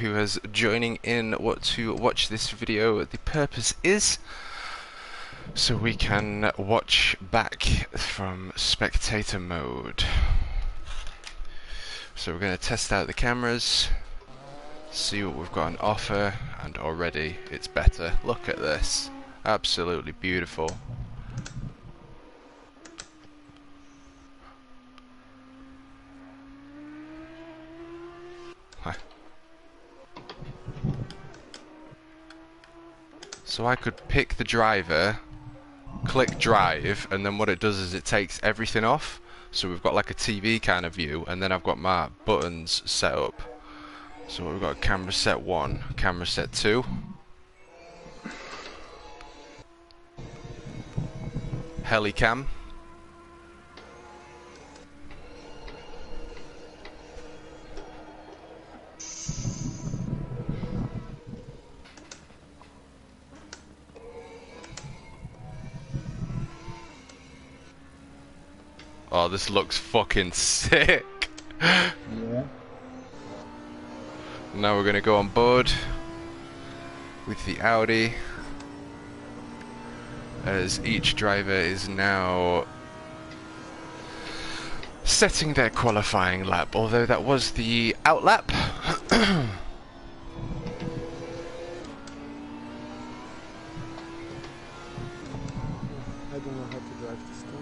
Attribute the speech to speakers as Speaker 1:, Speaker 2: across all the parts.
Speaker 1: who is joining in to watch this video. The purpose is so we can watch back from spectator mode. So we're going to test out the cameras, see what we've got on offer, and already it's better. Look at this, absolutely beautiful. So I could pick the driver, click drive, and then what it does is it takes everything off. So we've got like a TV kind of view, and then I've got my buttons set up. So we've got camera set 1, camera set 2. Helicam. Oh, this looks fucking sick.
Speaker 2: Yeah.
Speaker 1: Now we're gonna go on board with the Audi, as each driver is now setting their qualifying lap, although that was the out lap.
Speaker 3: I don't know how to drive this car.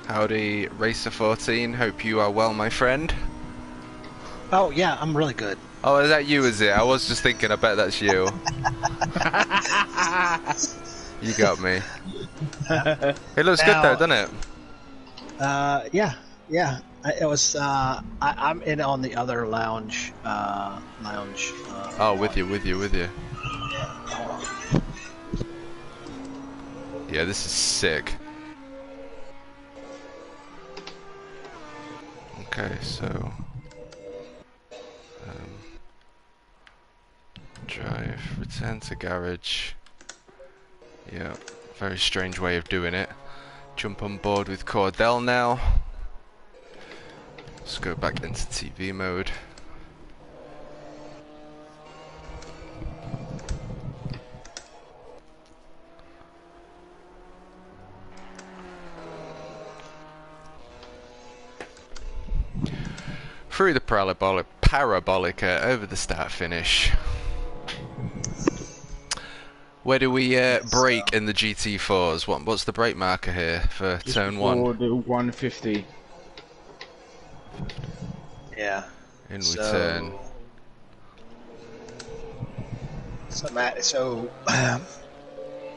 Speaker 1: Howdy, Racer 14. Hope you are well, my friend.
Speaker 4: Oh yeah, I'm really good.
Speaker 1: Oh, is that you, is it? I was just thinking, I bet that's you. You got me. It looks good though, doesn't it?
Speaker 4: Yeah. It was. I'm in on the other lounge.
Speaker 1: Oh, with you. Yeah, this is sick. Okay, so drive, return to garage. Yeah, very strange way of doing it. Jump on board with Cordell now. Let's go back into TV mode. Through the parabolica, over the start finish. Where do we brake in the GT4s? What's the brake marker here for
Speaker 2: Just
Speaker 1: turn 1?
Speaker 2: before the 150.
Speaker 4: Yeah.
Speaker 1: In we turn.
Speaker 4: So Matt,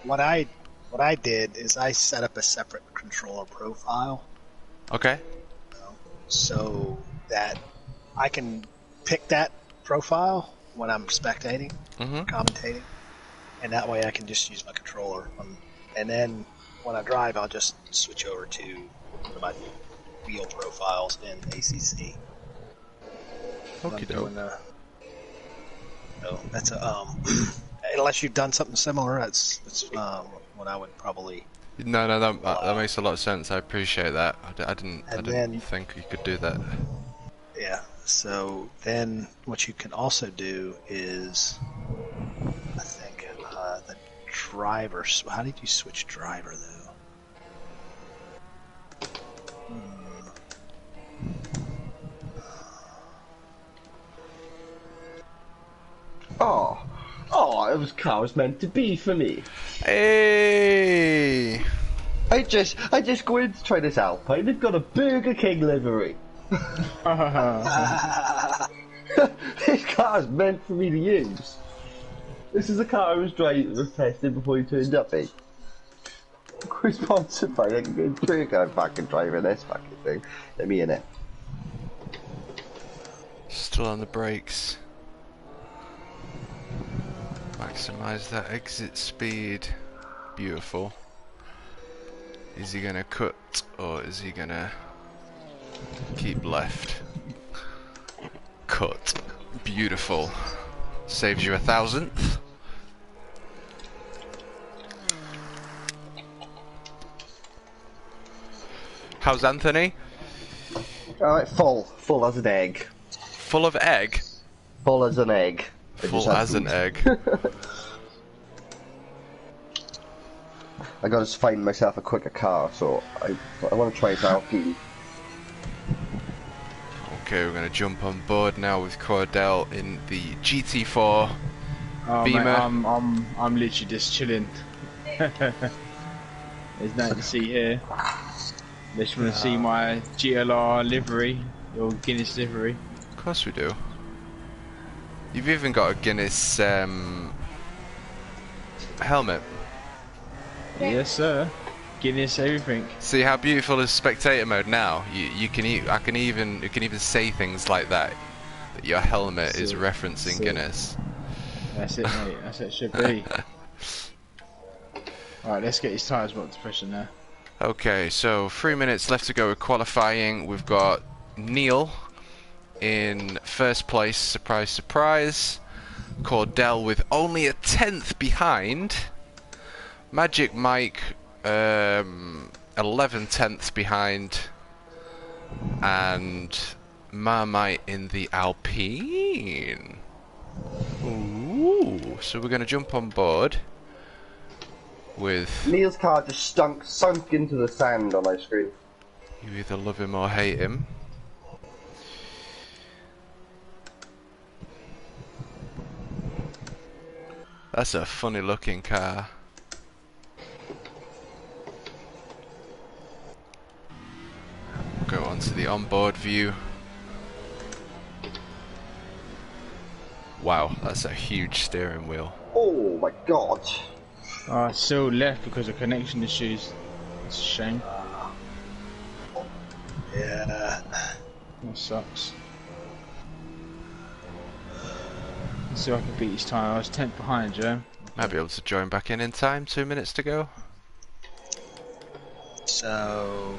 Speaker 4: what I did is I set up a separate controller profile,
Speaker 1: Okay.
Speaker 4: so that I can pick that profile when I'm spectating, commentating, and that way I can just use my controller. And then when I drive, I'll just switch over to my wheel profiles in ACC.
Speaker 1: Okie doke.
Speaker 4: So that's a unless you've done something similar, that's what I would probably.
Speaker 1: No, that makes a lot of sense. I appreciate that. I didn't think you could do that.
Speaker 4: Yeah. So then, what you can also do is, I think, the driver. How did you switch driver though?
Speaker 5: Oh, it was car was meant to be for me.
Speaker 1: Hey!
Speaker 5: I just go in to try this Alpine. They've got a Burger King livery. This car is meant for me to use. This is the car I was testing before you turned up, eh? We're sponsored by a good burger fucking driver this fucking thing. Let me in it.
Speaker 1: Still on the brakes. Maximize that exit speed. Beautiful. Is he gonna cut or is he gonna keep left? Cut. Beautiful. Saves you 1,000th. How's Anthony?
Speaker 5: Alright, full as an egg.
Speaker 1: Full of egg?
Speaker 5: Full as an egg.
Speaker 1: Full as an egg.
Speaker 5: I gotta find myself a quicker car, so I want to try it out.
Speaker 1: Okay, we're gonna jump on board now with Cordell in the GT4 Beamer.
Speaker 3: Mate, I'm literally just chilling. There's nothing to see here. Unless you want to see my GLR livery, or Guinness livery.
Speaker 1: Of course we do. You've even got a Guinness helmet.
Speaker 3: Yes, sir. Guinness everything.
Speaker 1: See how beautiful is spectator mode now? You can even say things like that. That your helmet is referencing Guinness.
Speaker 3: That's it, mate. That's what it should be. Alright, let's get his tyres more to pressure now.
Speaker 1: Okay, so 3 minutes left to go with qualifying. We've got Neil in first place, surprise, surprise. Cordell with only a 10th behind. Magic Mike 11 tenths behind, and Marmite in the Alpine. Ooh, so we're going to jump on board with...
Speaker 5: Neil's car just sunk into the sand on my screen.
Speaker 1: You either love him or hate him. That's a funny looking car. Go on to the onboard view. Wow, that's a huge steering wheel.
Speaker 5: Oh my god.
Speaker 3: I still left because of connection issues. It's a shame.
Speaker 4: Yeah.
Speaker 3: That sucks. Let's see if I can beat his time. I was 10th behind, Joe.
Speaker 1: Might be able to join back in time. 2 minutes to go.
Speaker 4: So,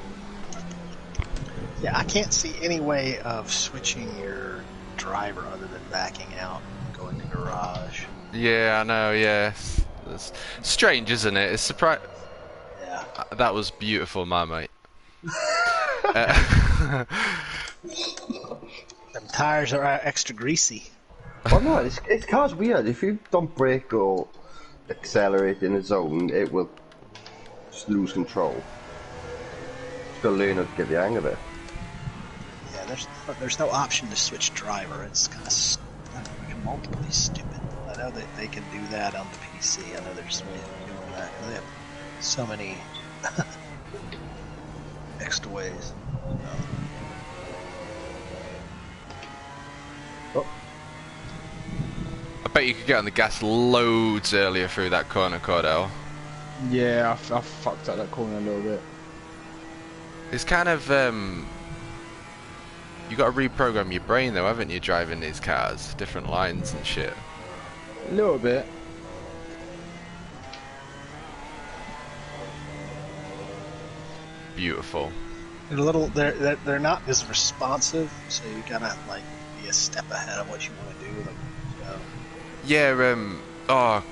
Speaker 4: yeah, I can't see any way of switching your driver other than backing out and going to garage.
Speaker 1: Yeah, I know. Yeah, it's strange, isn't it? It's surprise.
Speaker 4: Yeah.
Speaker 1: That was beautiful, my mate.
Speaker 4: Them tires are extra greasy.
Speaker 5: Oh no, this car's weird. If you don't brake or accelerate in a zone, it will just lose control. Just gotta learn how to get the hang of it.
Speaker 4: Yeah, there's no option to switch driver. It's kind of multiply stupid. I know that they can do that on the PC. I know there's ways of doing that. They have so many extra ways.
Speaker 1: I bet you could get on the gas loads earlier through that corner, Cordell.
Speaker 3: Yeah, I fucked up that corner a little bit.
Speaker 1: It's kind of you got to reprogram your brain though, haven't you? Driving these cars, different lines and shit.
Speaker 3: A little bit.
Speaker 1: Beautiful.
Speaker 4: They're not as responsive, so you gotta like be a step ahead of what you want to do with them. So.
Speaker 1: Yeah. Oh,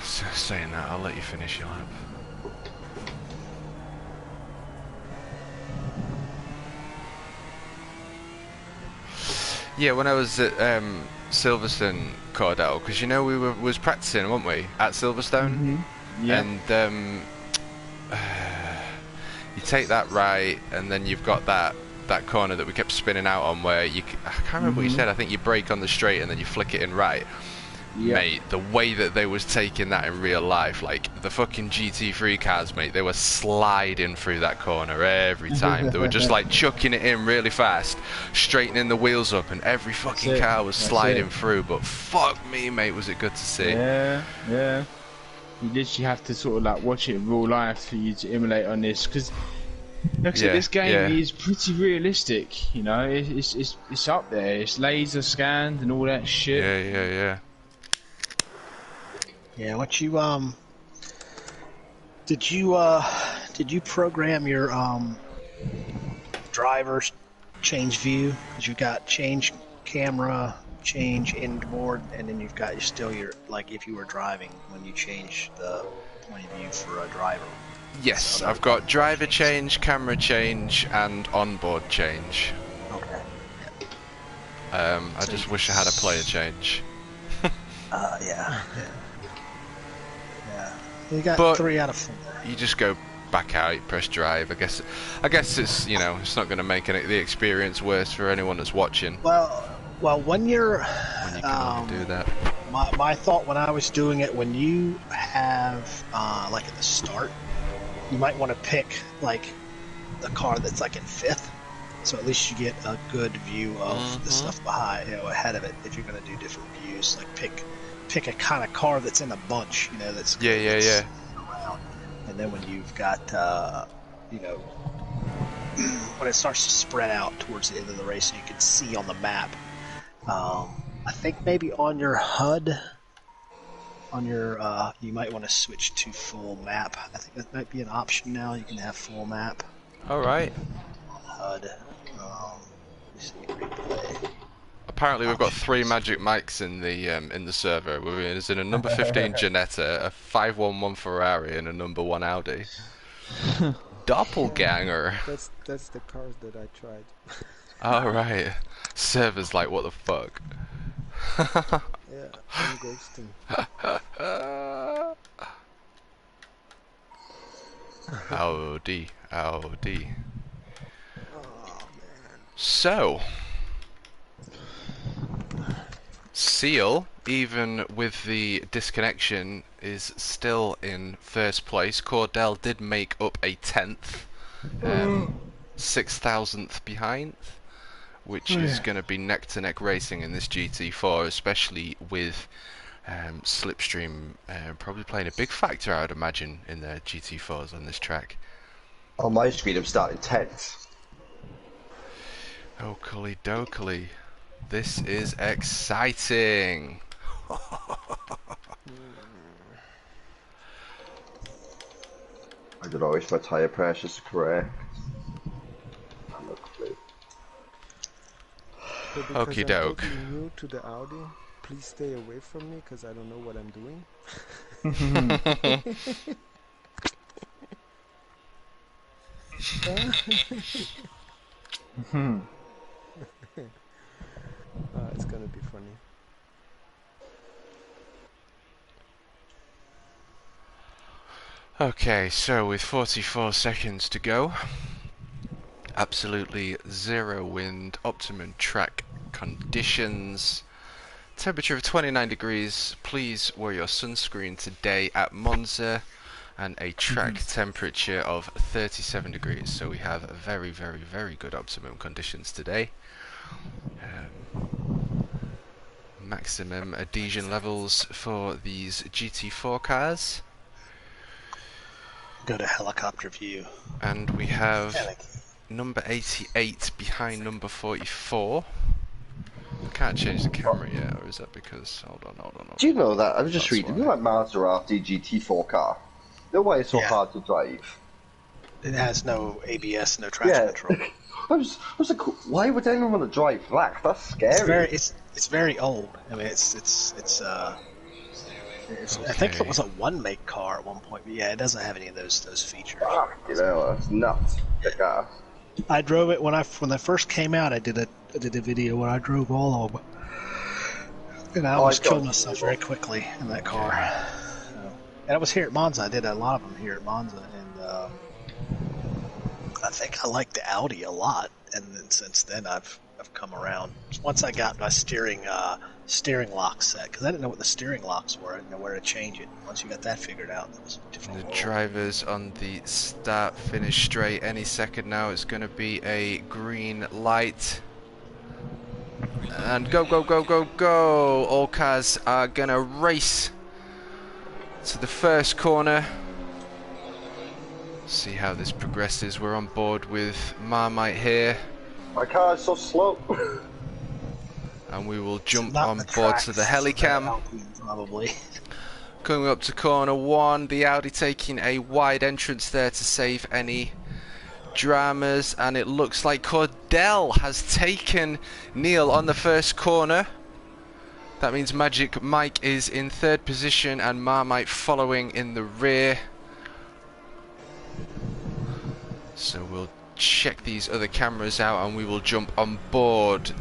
Speaker 1: saying that, I'll let you finish your lap. Yeah, when I was at Silverstone, Cordell, because you know we was practicing, weren't we, at Silverstone?
Speaker 3: Mm-hmm. Yeah.
Speaker 1: And you take that right, and then you've got that corner that we kept spinning out on, where I can't remember what you said. I think you brake on the straight and then you flick it in right.
Speaker 3: Yeah.
Speaker 1: Mate, the way that they was taking that in real life, like the fucking GT3 cars, mate, they were sliding through that corner every time. They were just like chucking it in really fast, straightening the wheels up, and every fucking car was sliding through. But fuck me, mate, was it good to see.
Speaker 3: Yeah, yeah. You literally have to sort of like watch it in real life for you to emulate on this, because like I said, this game is pretty realistic. You know, it's up there. It's laser scanned and all that shit.
Speaker 1: Yeah.
Speaker 4: Yeah, what you did you program your drivers change view? Because you got change camera, change inboard, and then you've got still your, like if you were driving, when you change the point of view for a driver.
Speaker 1: Yes,
Speaker 4: So
Speaker 1: I've got driver change, camera change, and onboard change.
Speaker 4: Okay.
Speaker 1: I
Speaker 4: So
Speaker 1: just
Speaker 4: you
Speaker 1: wish I had a player change.
Speaker 4: Yeah. You got
Speaker 1: But
Speaker 4: 3 out of 4.
Speaker 1: you just go back out, you press drive. I guess it's it's not going to make the experience worse for anyone that's watching.
Speaker 4: Well, when you're
Speaker 1: When you can only do that.
Speaker 4: my thought when I was doing it, when you have like at the start, you might want to pick like the car that's like in 5th, so at least you get a good view of the stuff behind, ahead of it. If you're going to do different views, like pick a kind of car that's in a bunch, that's
Speaker 1: Yeah.
Speaker 4: around. And then when you've got when it starts to spread out towards the end of the race, so you can see on the map. I think maybe on your HUD, you might want to switch to full map. I think that might be an option now. You can have full map.
Speaker 1: All right.
Speaker 4: On HUD. Let's see, replay.
Speaker 1: Apparently, we've got 3 magic mics in the server. There's in a number 15 Ginetta, a 511 Ferrari, and a number 1 Audi. Doppelganger.
Speaker 6: That's the cars that I tried.
Speaker 1: All right. Server's like, what the fuck?
Speaker 6: Yeah, I'm ghosting.
Speaker 1: Audi.
Speaker 6: Oh man.
Speaker 1: So, Seal, even with the disconnection, is still in first place. Cordell did make up a 10th, 6,000th behind, which is going to be neck-to-neck racing in this GT4, especially with Slipstream probably playing a big factor, I would imagine, in their GT4s on this track.
Speaker 5: On my screen, I'm starting 10th.
Speaker 1: Oakley dokely. This is exciting.
Speaker 5: I don't know if my tyre pressure is correct. I'm not clear.
Speaker 6: So because
Speaker 1: Okie
Speaker 6: I'm
Speaker 1: doke.
Speaker 6: totally new to the Audi, please stay away from me because I don't know what I'm doing. It's gonna be funny.
Speaker 1: Okay, so with 44 seconds to go, absolutely zero wind, optimum track conditions, temperature of 29 degrees, please wear your sunscreen today at Monza, and a track temperature of 37 degrees, so we have very, very, very good optimum conditions today. Maximum adhesion levels for these GT4 cars.
Speaker 4: Go to helicopter view.
Speaker 1: And we have number 88 behind number 44. I can't change the camera yet, or is that because... Hold on.
Speaker 5: Do you know that? I was just
Speaker 1: That's
Speaker 5: reading.
Speaker 1: why.
Speaker 5: You know that Maserati GT4 car? You know why it's so
Speaker 4: Yeah.
Speaker 5: hard to drive?
Speaker 4: It has no ABS, no traction control.
Speaker 5: I was like, why would anyone want to drive that? That's scary.
Speaker 4: It's very old. I mean, I think it was a one-make car at one point, but yeah, it doesn't have any of those features.
Speaker 5: That's nuts. The car.
Speaker 4: I drove it when they first came out. I did a video where I drove all of them, and I almost killed myself very quickly in that car. And it was here at Monza. I did a lot of them here at Monza, and I think I liked the Audi a lot. And then since then, I've come around. Once I got my steering lock set, because I didn't know what the steering locks were. I didn't know where to change it. Once you got that figured out, it was a different world.
Speaker 1: The drivers on the start-finish straight any second now. It's going to be a green light. And go, go, go, go, go! All cars are going to race to the first corner. See how this progresses. We're on board with Marmite here.
Speaker 5: My car is so slow.
Speaker 1: And we will jump
Speaker 4: Not
Speaker 1: on
Speaker 4: the
Speaker 1: board
Speaker 4: tracks,
Speaker 1: to the helicam.
Speaker 4: Alpine, probably.
Speaker 1: Coming up to corner 1, the Audi taking a wide entrance there to save any dramas, and it looks like Cordell has taken Neil on the first corner. That means Magic Mike is in 3rd position and Marmite following in the rear. So we'll check these other cameras out and we will jump on board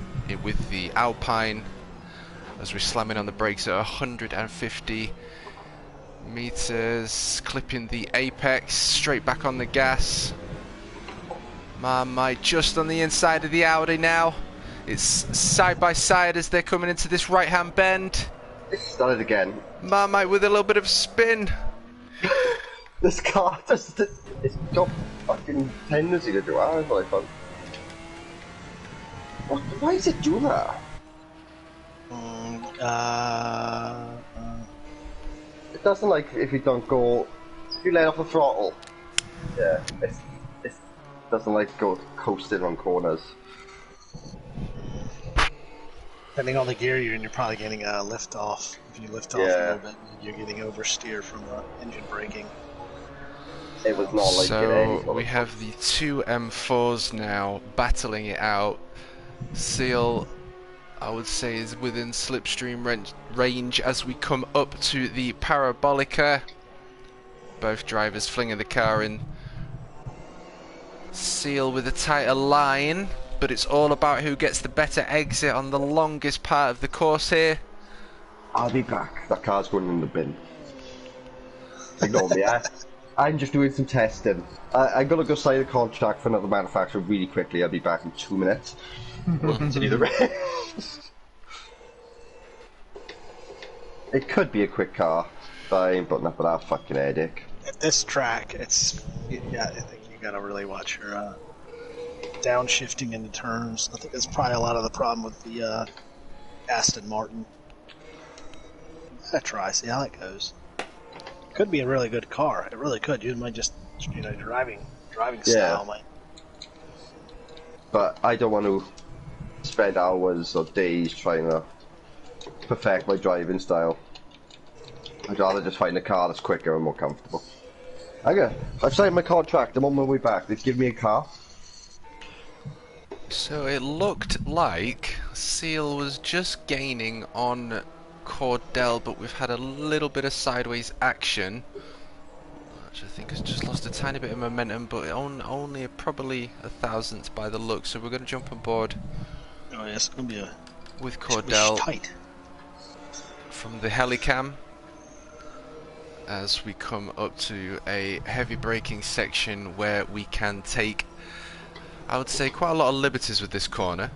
Speaker 1: with the Alpine as we're slamming on the brakes at 150 meters, clipping the apex, straight back on the gas. Marmite just on the inside of the Audi now. It's side by side as they're coming into this right hand bend.
Speaker 5: It's started again.
Speaker 1: Marmite with a little bit of spin.
Speaker 5: This car just, it's got fucking tendency to do that, I thought. Why does it do that? It doesn't, like, if you don't go, if you let off the throttle. Yeah, it doesn't like go coasting on corners.
Speaker 4: Depending on the gear you're in, you're probably getting a lift off. If you lift off a little bit, you're getting oversteer from the engine braking.
Speaker 5: It was not like
Speaker 1: so we have the two M4s now battling it out. Seal, I would say, is within slipstream range as we come up to the Parabolica. Both drivers flinging the car in. Seal with a tighter line, but it's all about who gets the better exit on the longest part of the course here.
Speaker 5: I'll be back. That car's going in the bin. Ignore me. I'm just doing some testing. I'm gonna go sign a contract for another manufacturer really quickly. I'll be back in 2 minutes. We'll continue the rest. It could be a quick car, but I ain't putting up with that fucking headache.
Speaker 4: At this track, it's I think you gotta really watch your downshifting into turns. I think that's probably a lot of the problem with the Aston Martin. Try, see how it goes. Could be a really good car. It really could. You might just, driving style might.
Speaker 5: But I don't want to spend hours or days trying to perfect my driving style. I'd rather just find a car that's quicker and more comfortable. I've signed my contract. I'm on my way back. They've given me a car.
Speaker 1: So it looked like Seal was just gaining on Cordell, but we've had a little bit of sideways action, which I think has just lost a tiny bit of momentum, but only probably a thousandth by the look. So we're going to jump on board.
Speaker 4: Oh yeah, it's going to be
Speaker 1: with Cordell
Speaker 4: tight
Speaker 1: from the helicam as we come up to a heavy braking section where we can take, I would say, quite a lot of liberties with this corner,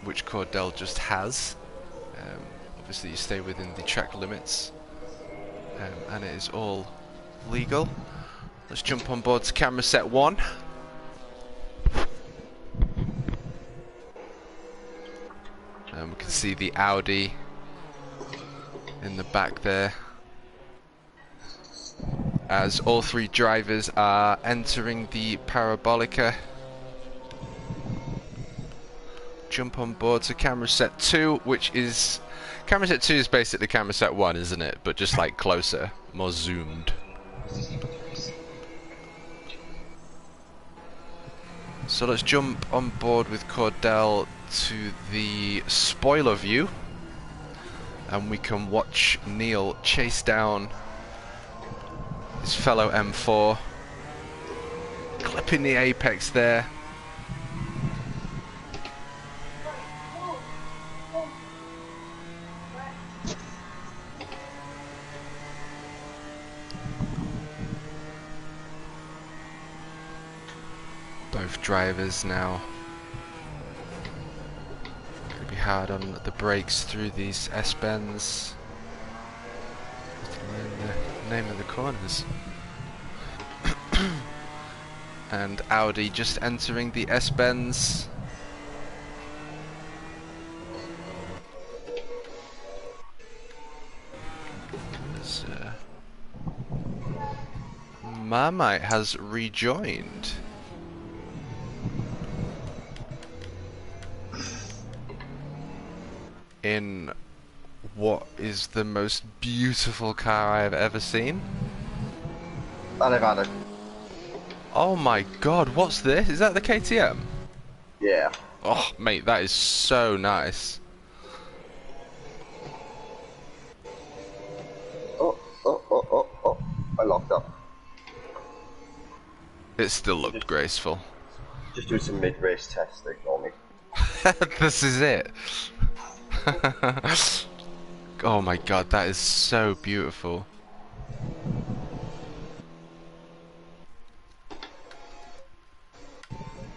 Speaker 1: which Cordell just has. Obviously you stay within the track limits, and it is all legal. Let's jump on board to camera set 1. And we can see the Audi in the back there as all 3 drivers are entering the Parabolica. Jump on board to camera set 2, which is camera set 2 is basically camera set 1, isn't it? But just like closer, more zoomed. So let's jump on board with Cordell to the spoiler view, and we can watch Neil chase down his fellow M4, clipping the apex there. Both drivers now going to be hard on the brakes through these S-bends. The name of the corners. And Audi just entering the S-bends. Marmite has rejoined. In what is the most beautiful car I have ever seen.
Speaker 5: I've had it.
Speaker 1: Oh my god, what's this? Is that the KTM?
Speaker 5: Yeah.
Speaker 1: Oh mate, that is so nice.
Speaker 5: Oh, I locked up.
Speaker 1: It still looked graceful.
Speaker 5: Just do some mid-race testing on me.
Speaker 1: This is it. Oh my god, that is so beautiful.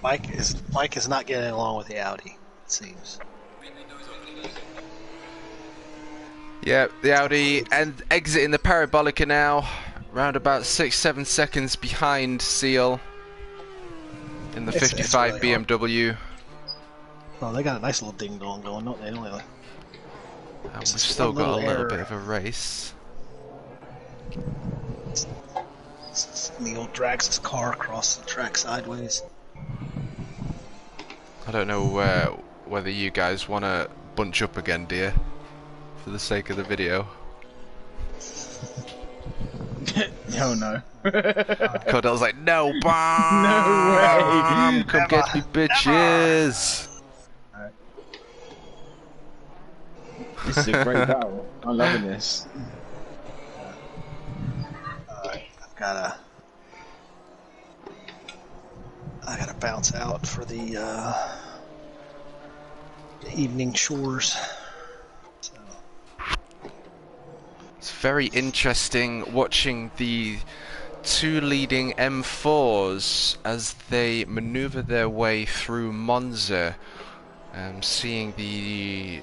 Speaker 4: Mike is not getting along with the Audi, it seems.
Speaker 1: Yeah, the Audi and exiting the Parabolica now, round about 6-7 seconds behind Seal in the 55
Speaker 4: really
Speaker 1: BMW.
Speaker 4: Oh, they got a nice little ding dong going, don't they?
Speaker 1: And we've still got a little bit of a race.
Speaker 4: Neil drags his car across the track sideways.
Speaker 1: I don't know whether you guys want to bunch up again, dear, for the sake of the video.
Speaker 3: Hell no.
Speaker 1: Cordell's like, no,
Speaker 3: No
Speaker 1: bomb!
Speaker 3: way!
Speaker 1: Come get me, bitches!
Speaker 3: This is a great battle. I'm loving this.
Speaker 4: Alright, I gotta bounce out for the evening chores. So.
Speaker 1: It's very interesting watching the two leading M4s as they maneuver their way through Monza, seeing the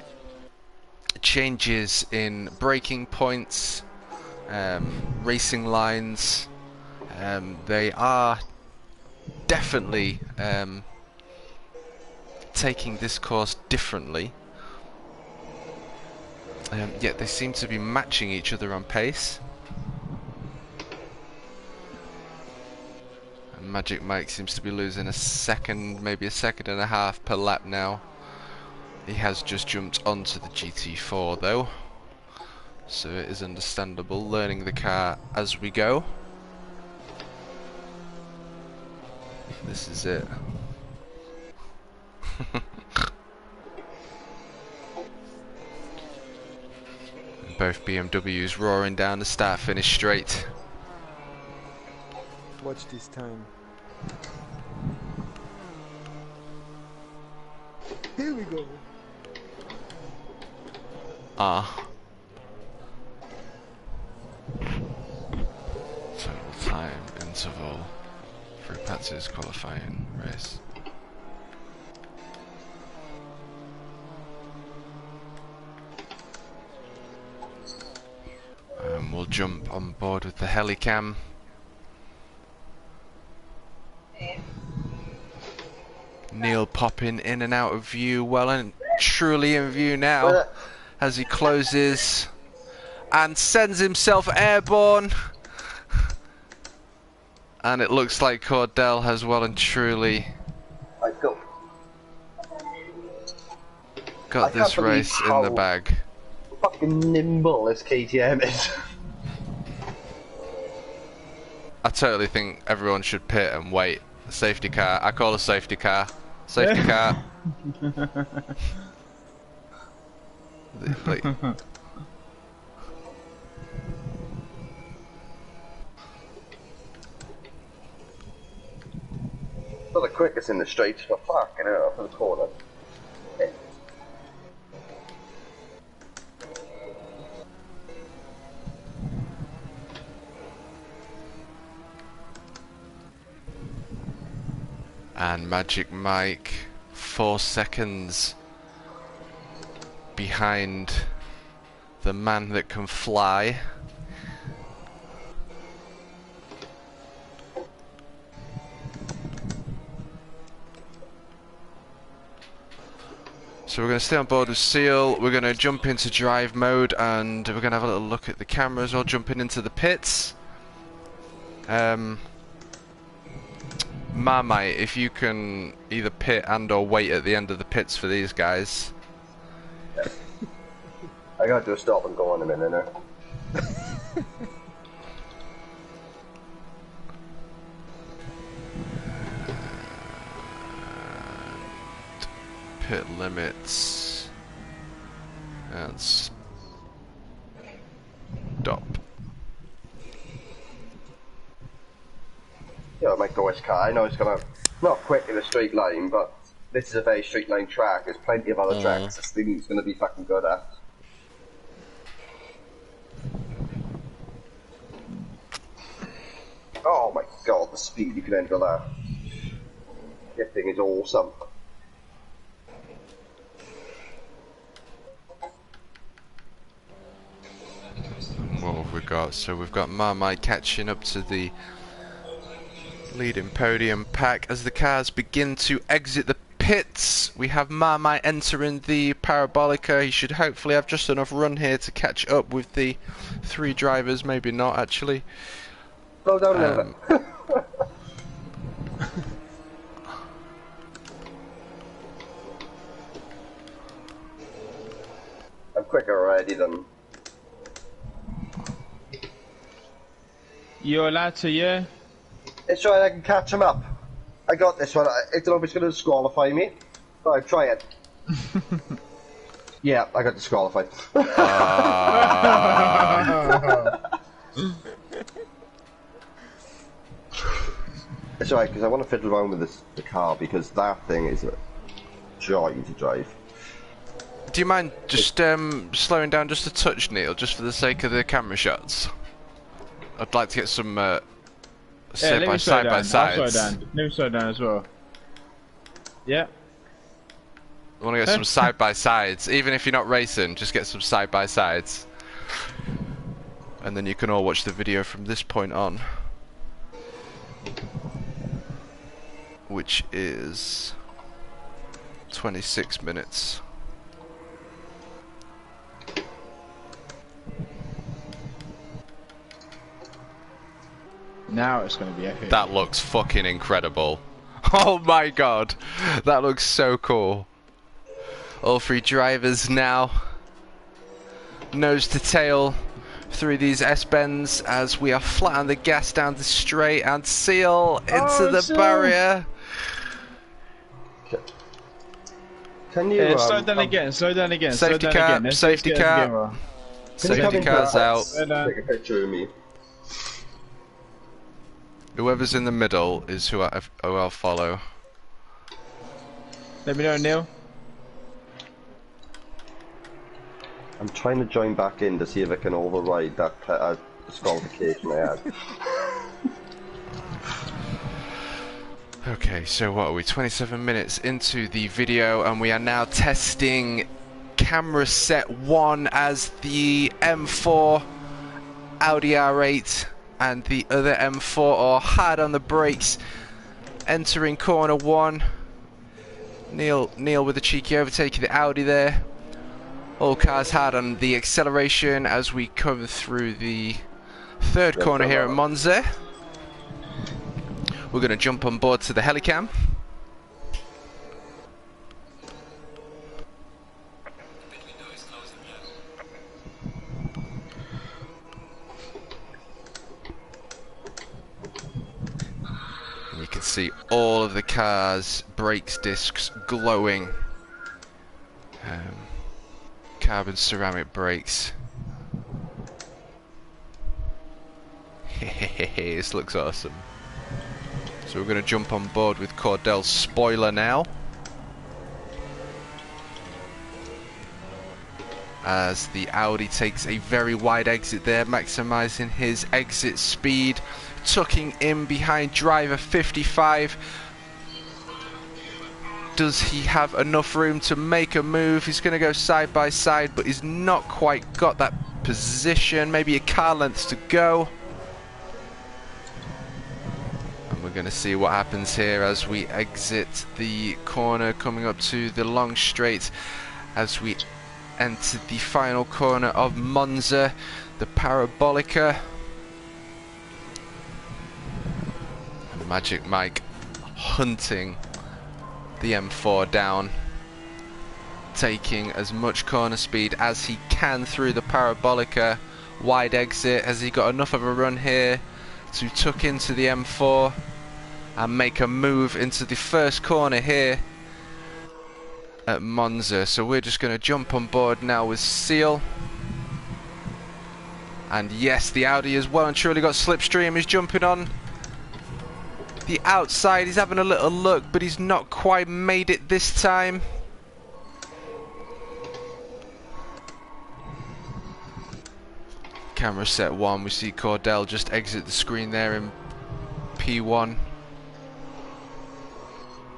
Speaker 1: changes in braking points, racing lines. They are definitely taking this course differently, yet they seem to be matching each other on pace. And Magic Mike seems to be losing a second, maybe a second and a half per lap now. He has just jumped onto the GT4 though, so it is understandable, learning the car as we go. This is it. Both BMWs roaring down the start-finish straight.
Speaker 6: Watch this time. Here we go.
Speaker 1: Total time interval for Patsy's qualifying race. We'll jump on board with the helicam. Neil popping in and out of view, well and truly in view now as he closes and sends himself airborne. And it looks like Cordell has well and truly got this race in the bag.
Speaker 5: Fucking nimble this KTM is.
Speaker 1: I totally think everyone should pit and wait. Safety car. I call a safety car. Safety car. Like,
Speaker 5: not the quickest in the straight, but fucking hell, for the corner.
Speaker 1: And Magic Mike 4 seconds behind the man that can fly. So we're going to stay on board with Seal, we're going to jump into drive mode and we're going to have a little look at the cameras while jumping into the pits. Marmite, if you can either pit and or wait at the end of the pits for these guys.
Speaker 5: I gotta do a stop and go in a minute now.
Speaker 1: Pit limits and stop.
Speaker 5: You know, make the West car. I know it's gonna not quick in a straight line, but this is a very straight line track. There's plenty of other tracks this thing's gonna be fucking good at. Oh my god, the speed you can enter that. This thing is awesome.
Speaker 1: What have we got? So we've got Marmite catching up to the leading podium pack as the cars begin to exit the pits. We have Marmite entering the Parabolica. He should hopefully have just enough run here to catch up with the 3 drivers. Maybe not, actually.
Speaker 5: Slow down a little bit. I'm quicker already than...
Speaker 3: You're allowed to, yeah?
Speaker 5: It's right, I can catch him up. I got this one. I don't know if it's going to disqualify me. Alright, try it. Yeah, I got disqualified. It's alright, because I want to fiddle around with the car, because that thing is a joy to drive.
Speaker 1: Do you mind just slowing down just a touch, Neil, just for the sake of the camera shots? I'd like to get some side by sides.
Speaker 3: Let me slow down as well. Yeah.
Speaker 1: I want to get some side by sides, even if you're not racing. Just get some side by sides, and then you can all watch the video from this point on, which is 26 minutes.
Speaker 3: Now it's going to be epic.
Speaker 1: That looks fucking incredible. Oh my god, that looks so cool. All 3 drivers now nose to tail through these S-bends as we are flat on the gas down the straight and Seal into the barrier.
Speaker 5: Can you
Speaker 3: slow down again, slow down again.
Speaker 1: Safety car, safety car. Safety car's out.
Speaker 5: Take a picture of me.
Speaker 1: Whoever's in the middle is who I'll follow.
Speaker 3: Let me know, Neil.
Speaker 5: I'm trying to join back in to see if I can override that disqualification I had.
Speaker 1: Okay, so what are we? 27 minutes into the video, and we are now testing camera set 1 as the M4 Audi R8 and the other M4 are hard on the brakes, entering corner 1. Neil with a cheeky overtake of the Audi there. All cars hard on the acceleration as we come through the 3rd corner here at Monza. We're going to jump on board to the helicam. And you can see all of the cars' brakes discs glowing. Carbon ceramic brakes. This looks awesome. So we're going to jump on board with Cordell's spoiler now, as the Audi takes a very wide exit there, maximising his exit speed, tucking in behind driver 55. Does he have enough room to make a move? He's going to go side by side, but he's not quite got that position. Maybe a car length to go. And we're going to see what happens here as we exit the corner, coming up to the long straight as we enter the final corner of Monza, the Parabolica. And Magic Mike hunting the M4 down, taking as much corner speed as he can through the Parabolica. Wide exit. Has he got enough of a run here to tuck into the M4 and make a move into the first corner here at Monza? So we're just going to jump on board now with Seal. And yes, the Audi has well and truly got slipstream. He's jumping on. the outside. He's having a little look, but he's not quite made it this time. Camera set 1. We see Cordell just exit the screen there in P1.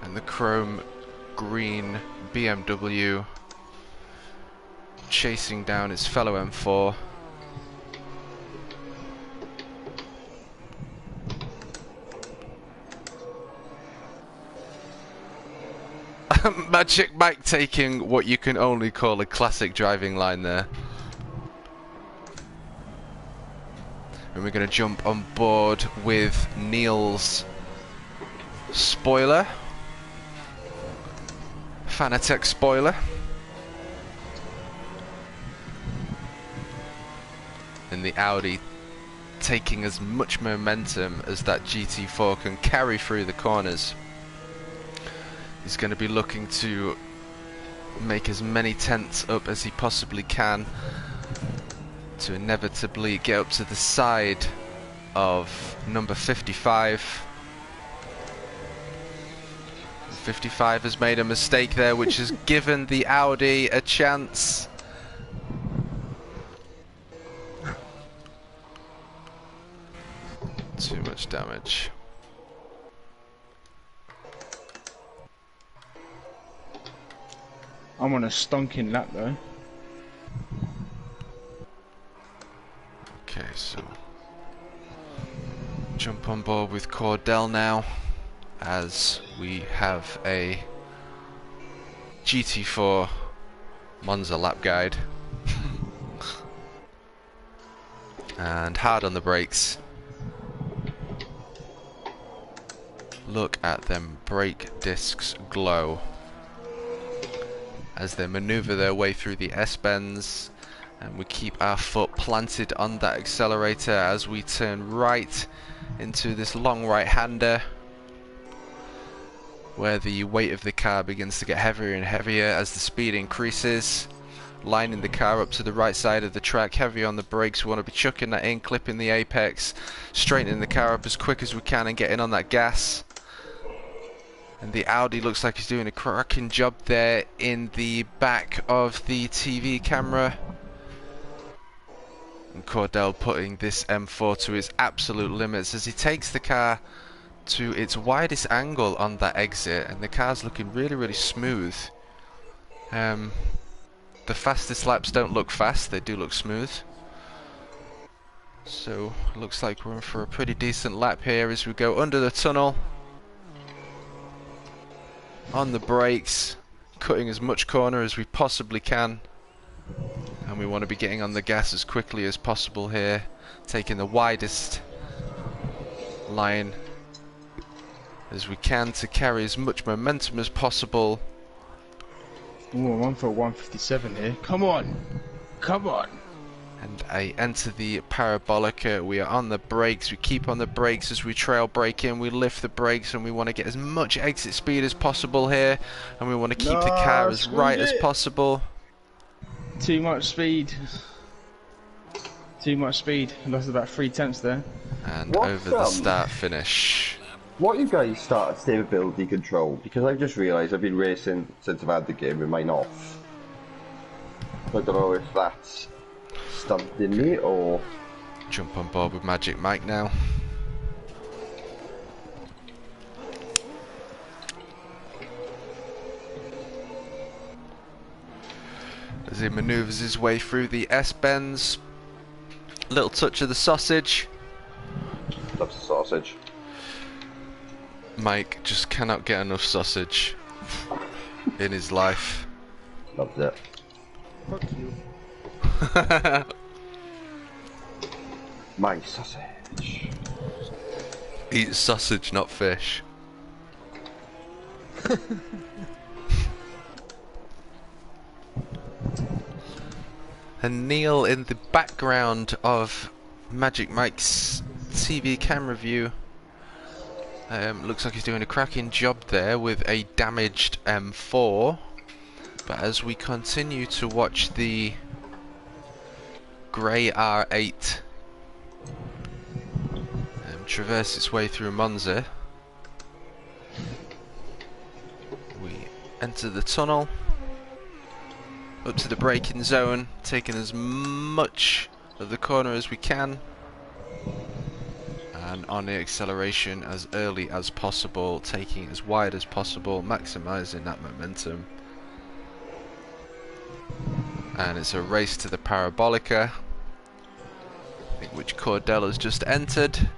Speaker 1: And the chrome green BMW chasing down its fellow M4. Magic Mike taking what you can only call a classic driving line there. And we're going to jump on board with Neil's spoiler. Fanatec spoiler. And the Audi taking as much momentum as that GT4 can carry through the corners. He's going to be looking to make as many tenths up as he possibly can to inevitably get up to the side of number 55. 55 has made a mistake there, which has given the Audi a chance. Too much damage.
Speaker 3: I'm on a stonking lap though.
Speaker 1: Okay, so jump on board with Cordell now, as we have a GT4 Monza lap guide. And hard on the brakes. Look at them brake discs glow as they maneuver their way through the S-bends, and we keep our foot planted on that accelerator as we turn right into this long right-hander, where the weight of the car begins to get heavier and heavier as the speed increases. Lining the car up to the right side of the track, heavy on the brakes. We want to be chucking that in, clipping the apex, straightening the car up as quick as we can and getting on that gas. And the Audi looks like he's doing a cracking job there in the back of the TV camera. And Cordell putting this M4 to its absolute limits as he takes the car to its widest angle on that exit, and the car's looking really, really smooth. The fastest laps don't look fast, they do look smooth. So looks like we're in for a pretty decent lap here as we go under the tunnel. On the brakes, cutting as much corner as we possibly can, and we want to be getting on the gas as quickly as possible here, taking the widest line as we can to carry as much momentum as possible.
Speaker 3: Ooh, I'm on for 157 here. Come on! Come on!
Speaker 1: And I enter the parabolica. We are on the brakes. We keep on the brakes as we trail brake in. We lift the brakes and we want to get as much exit speed as possible here. And we want to keep the car as right as possible.
Speaker 3: Too much speed. Too much speed. I lost about 3 tenths there.
Speaker 1: And over the start finish.
Speaker 5: What you guys started stability control? Because I've just realised I've been racing since I've had the game with mine off. I don't know if that's stumped in me or...
Speaker 1: Jump on board with Magic Mike now. As he manoeuvres his way through the S-bends. Little touch of the sausage.
Speaker 5: Loves the sausage.
Speaker 1: Mike just cannot get enough sausage in his life.
Speaker 5: Loves it.
Speaker 6: Fuck you.
Speaker 5: My sausage.
Speaker 1: Eat sausage, not fish. And Neil in the background of Magic Mike's TV camera view. Looks like he's doing a cracking job there with a damaged M4. But as we continue to watch the grey R8 traverse its way through Monza, Enter the tunnel. Up to the braking zone, taking as much of the corner as we can. And on the acceleration as early as possible, taking as wide as possible, maximising that momentum. And it's a race to the Parabolica, I think, which Cordella's just entered.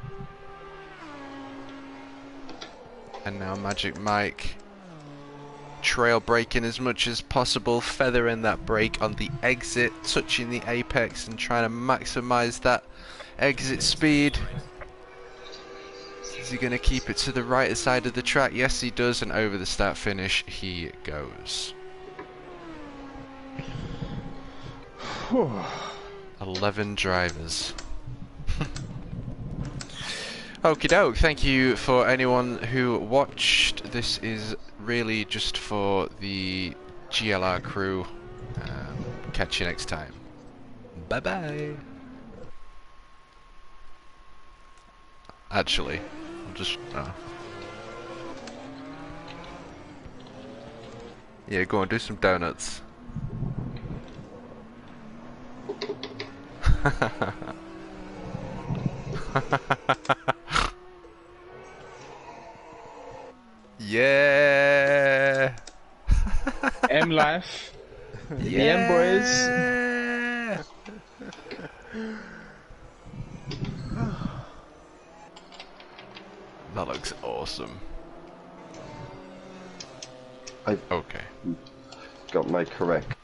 Speaker 1: And now Magic Mike trail braking as much as possible, feathering that brake on the exit, touching the apex and trying to maximise that exit speed. Is he going to keep it to the right side of the track? Yes, he does, and over the start finish he goes. 11 drivers. Okie doke, thank you for anyone who watched. This is really just for the GLR crew. Catch you next time. Bye bye. Actually, I'll just. Yeah, go on, do some donuts. Yeah.
Speaker 3: M life.
Speaker 1: Yeah.
Speaker 3: The M boys.
Speaker 1: That looks awesome.
Speaker 5: I've
Speaker 1: Okay.
Speaker 5: got my correct